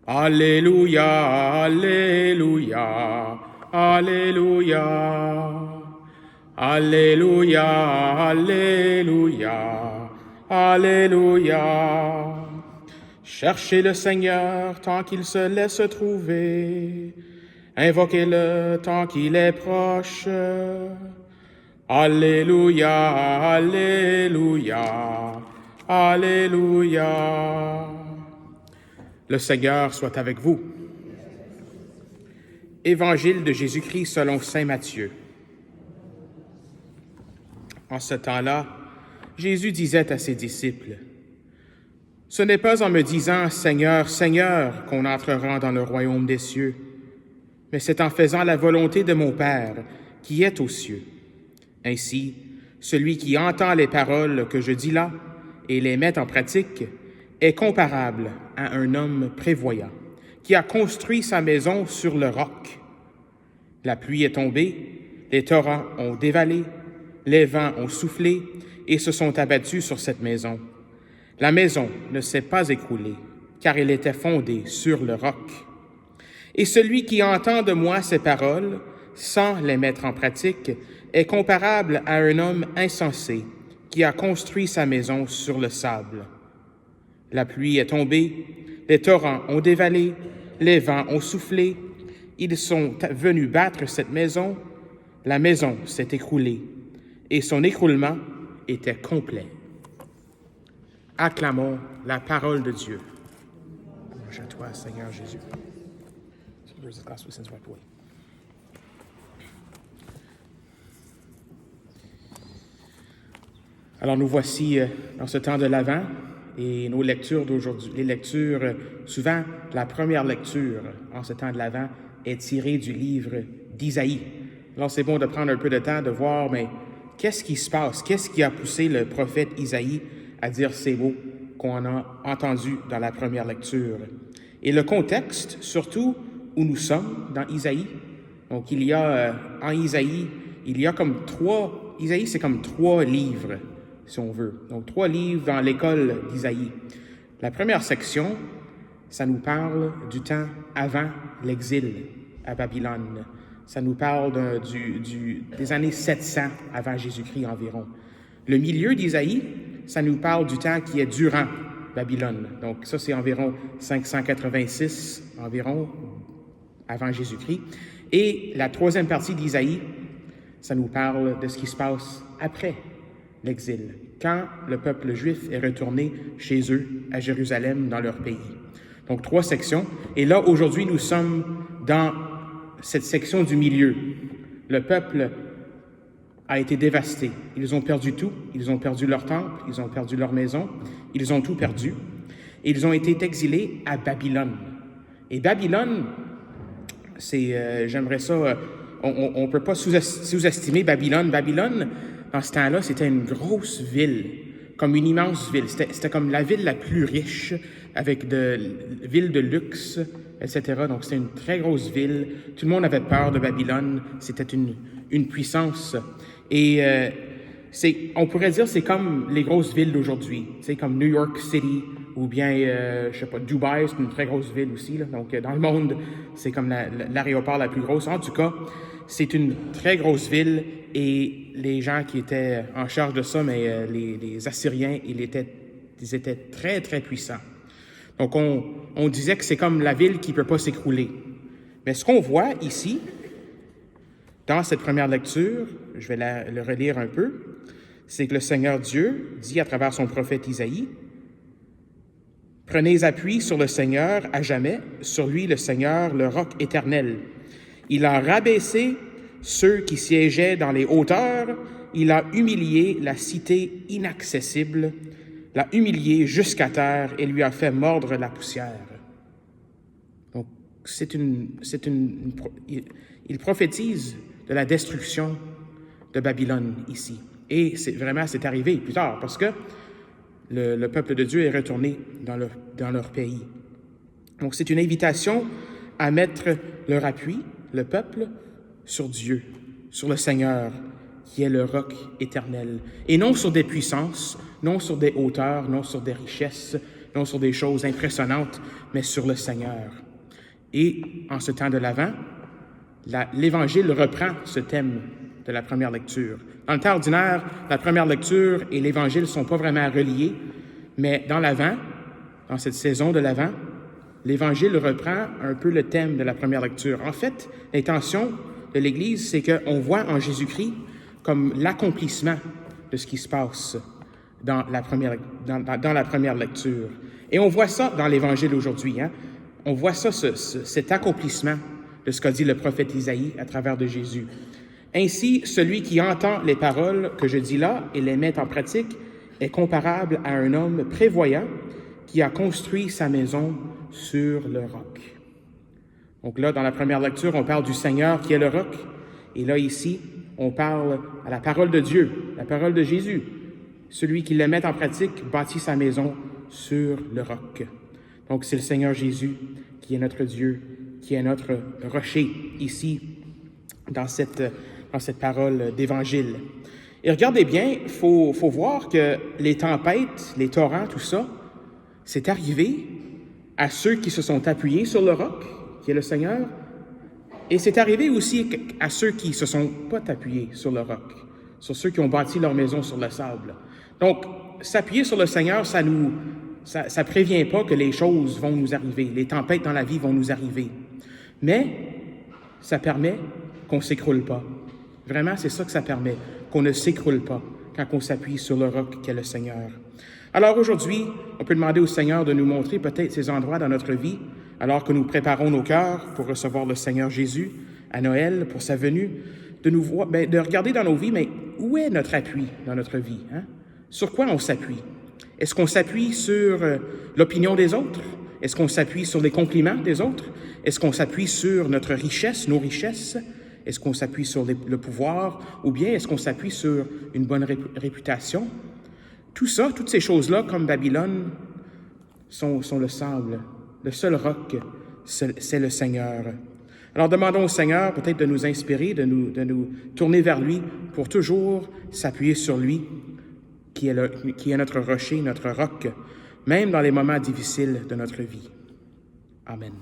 Alléluia, Alléluia, Alléluia. Alléluia, Alléluia, Alléluia. Cherchez le Seigneur tant qu'il se laisse trouver. Invoquez-le tant qu'il est proche. Alléluia, Alléluia, Alléluia. Le Seigneur soit avec vous. Évangile de Jésus-Christ selon saint Matthieu. En ce temps-là, Jésus disait à ses disciples, « Ce n'est pas en me disant « Seigneur, Seigneur » qu'on entrera dans le royaume des cieux, mais c'est en faisant la volonté de mon Père qui est aux cieux. Ainsi, celui qui entend les paroles que je dis là et les met en pratique est comparable à un homme prévoyant qui a construit sa maison sur le roc. La pluie est tombée, les torrents ont dévalé, les vents ont soufflé et se sont abattus sur cette maison. La maison ne s'est pas écroulée, car elle était fondée sur le roc. Et celui qui entend de moi ces paroles, sans les mettre en pratique, est comparable à un homme insensé qui a construit sa maison sur le sable. La pluie est tombée, les torrents ont dévalé, les vents ont soufflé, ils sont venus battre cette maison, la maison s'est écroulée, et son écroulement était complet. Acclamons la parole de Dieu. Louange à toi, Seigneur Jésus. Alors nous voici dans ce temps de l'Avent et nos lectures d'aujourd'hui. Les lectures, souvent la première lecture en ce temps de l'Avent est tirée du livre d'Isaïe. Alors c'est bon de prendre un peu de temps de voir, mais qu'est-ce qui se passe? Qu'est-ce qui a poussé le prophète Isaïe à dire ces mots qu'on a entendus dans la première lecture? Et le contexte, surtout où nous sommes dans Isaïe. Donc il y a en Isaïe, il y a comme Isaïe c'est comme 3 livres, si on veut. Donc 3 livres dans l'école d'Isaïe. La première section, ça nous parle du temps avant l'exil à Babylone. Ça nous parle des années 700 avant Jésus-Christ environ. Le milieu d'Isaïe, ça nous parle du temps qui est durant Babylone. Donc ça, c'est environ 586 environ avant Jésus-Christ. Et la troisième partie d'Isaïe, ça nous parle de ce qui se passe après l'exil, quand le peuple juif est retourné chez eux à Jérusalem, dans leur pays. Donc 3 sections. Et là, aujourd'hui, nous sommes dans cette section du milieu. Le peuple a été dévasté. Ils ont perdu tout. Ils ont perdu leur temple, ils ont perdu leur maison, ils ont tout perdu. Et ils ont été exilés à Babylone. Et Babylone, j'aimerais ça, on ne peut pas sous-estimer Babylone. Babylone, dans ce temps-là, c'était une grosse ville, comme une immense ville. C'était comme la ville la plus riche, avec ville de luxe, etc. Donc, c'était une très grosse ville. Tout le monde avait peur de Babylone. C'était une puissance. Et on pourrait dire c'est comme les grosses villes d'aujourd'hui. C'est comme New York City ou bien, je sais pas, Dubaï, c'est une très grosse ville aussi. Là. Donc, dans le monde, c'est comme l'aéroport la plus grosse. En tout cas, c'est une très grosse ville et les gens qui étaient en charge de ça, mais les Assyriens, ils étaient très, très puissants. Donc, on disait que c'est comme la ville qui ne peut pas s'écrouler. Mais ce qu'on voit ici, dans cette première lecture, je vais le relire un peu, c'est que le Seigneur Dieu dit à travers son prophète Isaïe, « Prenez appui sur le Seigneur à jamais, sur lui le Seigneur, le roc éternel. Il a rabaissé ceux qui siégeaient dans les hauteurs, il a humilié la cité inaccessible, l'a humilié jusqu'à terre et lui a fait mordre la poussière. » Donc, il prophétise de la destruction de Babylone ici. Et c'est arrivé plus tard, parce que le peuple de Dieu est retourné dans leur pays. Donc, c'est une invitation à mettre leur appui, le peuple, sur Dieu, sur le Seigneur, qui est le roc éternel. Et non sur des puissances, non sur des hauteurs, non sur des richesses, non sur des choses impressionnantes, mais sur le Seigneur. Et en ce temps de l'Avent, l'Évangile reprend ce thème de la première lecture. Dans le temps ordinaire, la première lecture et l'Évangile ne sont pas vraiment reliés, mais dans l'Avent, dans cette saison de l'Avent, l'Évangile reprend un peu le thème de la première lecture. En fait, l'intention de l'Église, c'est qu'on voit en Jésus-Christ comme l'accomplissement de ce qui se passe dans la première lecture. Et on voit ça dans l'Évangile aujourd'hui. On voit ça, cet accomplissement de ce qu'a dit le prophète Isaïe à travers de Jésus. Ainsi, celui qui entend les paroles que je dis là et les met en pratique est comparable à un homme prévoyant qui a construit sa maison sur le roc. Donc là, dans la première lecture, on parle du Seigneur qui est le roc. Et là, ici, on parle à la parole de Dieu, la parole de Jésus. Celui qui le met en pratique bâtit sa maison sur le roc. Donc, c'est le Seigneur Jésus qui est notre Dieu, qui est notre rocher ici, dans cette parole d'Évangile. Et regardez bien, il faut voir que les tempêtes, les torrents, tout ça, c'est arrivé à ceux qui se sont appuyés sur le roc, qui est le Seigneur, et c'est arrivé aussi à ceux qui ne se sont pas appuyés sur le roc, sur ceux qui ont bâti leur maison sur le sable. Donc, s'appuyer sur le Seigneur, ça prévient pas que les choses vont nous arriver, les tempêtes dans la vie vont nous arriver. Mais ça permet qu'on ne s'écroule pas. Vraiment, c'est ça que ça permet, qu'on ne s'écroule pas quand on s'appuie sur le roc qu'est le Seigneur. Alors aujourd'hui, on peut demander au Seigneur de nous montrer peut-être ces endroits dans notre vie, alors que nous préparons nos cœurs pour recevoir le Seigneur Jésus à Noël, pour sa venue, de regarder dans nos vies, mais où est notre appui dans notre vie? Sur quoi on s'appuie? Est-ce qu'on s'appuie sur l'opinion des autres? Est-ce qu'on s'appuie sur les compliments des autres? Est-ce qu'on s'appuie sur notre richesse, nos richesses? Est-ce qu'on s'appuie sur le pouvoir? Ou bien est-ce qu'on s'appuie sur une bonne réputation? Tout ça, toutes ces choses-là, comme Babylone, sont le sable. Le seul roc, c'est le Seigneur. Alors demandons au Seigneur peut-être de nous inspirer, de nous tourner vers lui pour toujours s'appuyer sur lui, qui est notre rocher, notre roc, même dans les moments difficiles de notre vie. Amen.